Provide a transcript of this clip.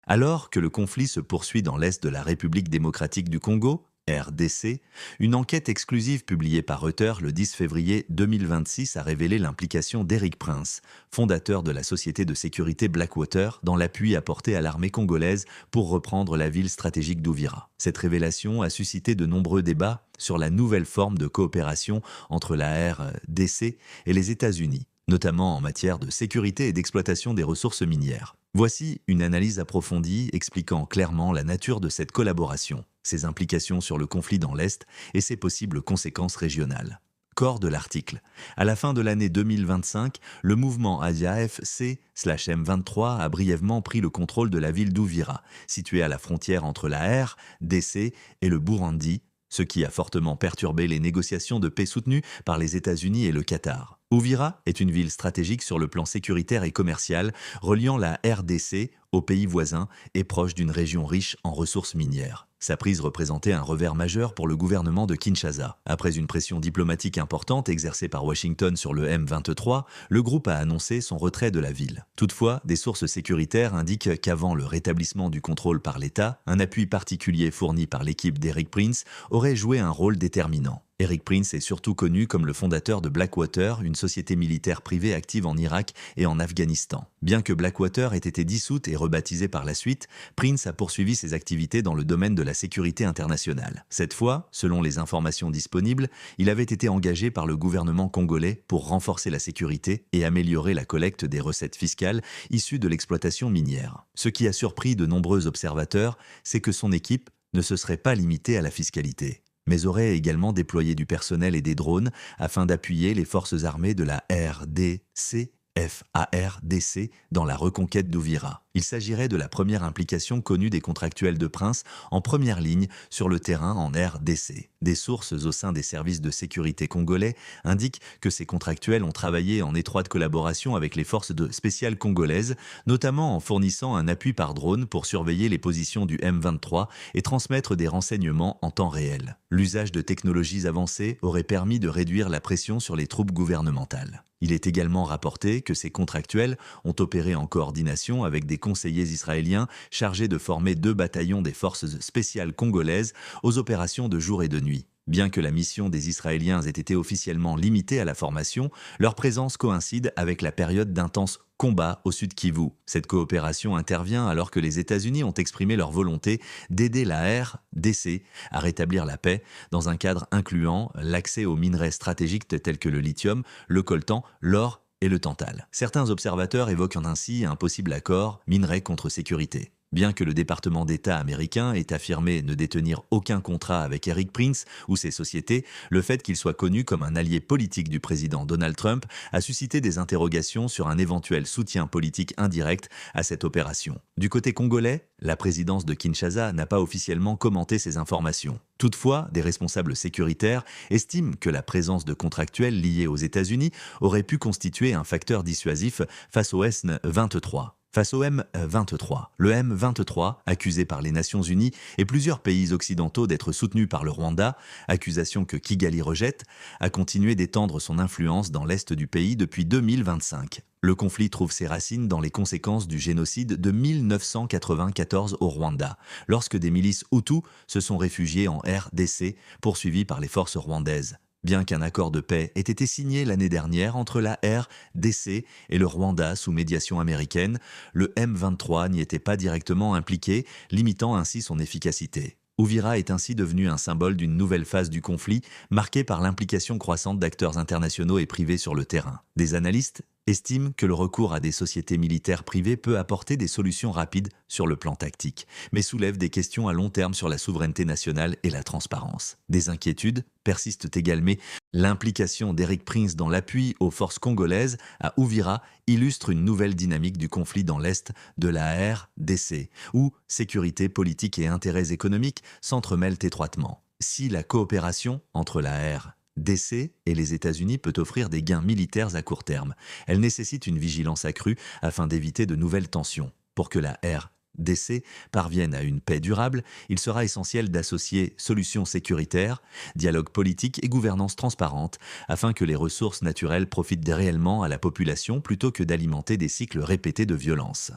Alors que le conflit se poursuit dans l'est de la République démocratique du Congo, RDC, une enquête exclusive publiée par Reuters le 10 février 2026 a révélé l'implication d'Eric Prince, fondateur de la société de sécurité Blackwater, dans l'appui apporté à l'armée congolaise pour reprendre la ville stratégique d'Uvira. Cette révélation a suscité de nombreux débats sur la nouvelle forme de coopération entre la RDC et les États-Unis, notamment en matière de sécurité et d'exploitation des ressources minières. Voici une analyse approfondie expliquant clairement la nature de cette collaboration, ses implications sur le conflit dans l'Est et ses possibles conséquences régionales. Corps de l'article. À la fin de l'année 2025, le mouvement AFC/M23 a brièvement pris le contrôle de la ville d'Uvira, située à la frontière entre la RDC et le Burundi, ce qui a fortement perturbé les négociations de paix soutenues par les États-Unis et le Qatar. Uvira est une ville stratégique sur le plan sécuritaire et commercial, reliant la RDC aux pays voisins et proche d'une région riche en ressources minières. Sa prise représentait un revers majeur pour le gouvernement de Kinshasa. Après une pression diplomatique importante exercée par Washington sur le M23, le groupe a annoncé son retrait de la ville. Toutefois, des sources sécuritaires indiquent qu'avant le rétablissement du contrôle par l'État, un appui particulier fourni par l'équipe d'Eric Prince aurait joué un rôle déterminant. Eric Prince est surtout connu comme le fondateur de Blackwater, une société militaire privée active en Irak et en Afghanistan. Bien que Blackwater ait été dissoute et rebaptisée par la suite, Prince a poursuivi ses activités dans le domaine de la sécurité internationale. Cette fois, selon les informations disponibles, il avait été engagé par le gouvernement congolais pour renforcer la sécurité et améliorer la collecte des recettes fiscales issues de l'exploitation minière. Ce qui a surpris de nombreux observateurs, c'est que son équipe ne se serait pas limitée à la fiscalité, mais aurait également déployé du personnel et des drones afin d'appuyer les forces armées de la RDC FARDC dans la reconquête d'Uvira. Il s'agirait de la première implication connue des contractuels de Prince en première ligne sur le terrain en RDC. Des sources au sein des services de sécurité congolais indiquent que ces contractuels ont travaillé en étroite collaboration avec les forces spéciales congolaises, notamment en fournissant un appui par drone pour surveiller les positions du M23 et transmettre des renseignements en temps réel. L'usage de technologies avancées aurait permis de réduire la pression sur les troupes gouvernementales. Il est également rapporté que ces contractuels ont opéré en coordination avec des conseillers israéliens chargés de former 2 bataillons des forces spéciales congolaises aux opérations de jour et de nuit. Bien que la mission des Israéliens ait été officiellement limitée à la formation, leur présence coïncide avec la période d'intenses combats au sud Kivu. Cette coopération intervient alors que les États-Unis ont exprimé leur volonté d'aider la RDC à rétablir la paix dans un cadre incluant l'accès aux minerais stratégiques tels que le lithium, le coltan, l'or et le tantal. Certains observateurs évoquent ainsi un possible accord minerais contre sécurité. Bien que le département d'État américain ait affirmé ne détenir aucun contrat avec Eric Prince ou ses sociétés, le fait qu'il soit connu comme un allié politique du président Donald Trump a suscité des interrogations sur un éventuel soutien politique indirect à cette opération. Du côté congolais, la présidence de Kinshasa n'a pas officiellement commenté ces informations. Toutefois, des responsables sécuritaires estiment que la présence de contractuels liés aux États-Unis aurait pu constituer un facteur dissuasif face au M23. Face au M23, le M23, accusé par les Nations Unies et plusieurs pays occidentaux d'être soutenu par le Rwanda, accusation que Kigali rejette, a continué d'étendre son influence dans l'est du pays depuis 2025. Le conflit trouve ses racines dans les conséquences du génocide de 1994 au Rwanda, lorsque des milices Hutus se sont réfugiées en RDC, poursuivies par les forces rwandaises. Bien qu'un accord de paix ait été signé l'année dernière entre la RDC et le Rwanda sous médiation américaine, le M23 n'y était pas directement impliqué, limitant ainsi son efficacité. Uvira est ainsi devenu un symbole d'une nouvelle phase du conflit, marquée par l'implication croissante d'acteurs internationaux et privés sur le terrain. Des analystes estiment que le recours à des sociétés militaires privées peut apporter des solutions rapides sur le plan tactique, mais soulève des questions à long terme sur la souveraineté nationale et la transparence. Des inquiétudes persistent également. L'implication d'Eric Prince dans l'appui aux forces congolaises à Uvira illustre une nouvelle dynamique du conflit dans l'est de la RDC, où sécurité politique et intérêts économiques s'entremêlent étroitement. Si la coopération entre la RDC et les États-Unis peut offrir des gains militaires à court terme, elle nécessite une vigilance accrue afin d'éviter de nouvelles tensions. Pour que la DC parviennent à une paix durable, il sera essentiel d'associer solutions sécuritaires, dialogue politique et gouvernance transparente, afin que les ressources naturelles profitent réellement à la population plutôt que d'alimenter des cycles répétés de violence.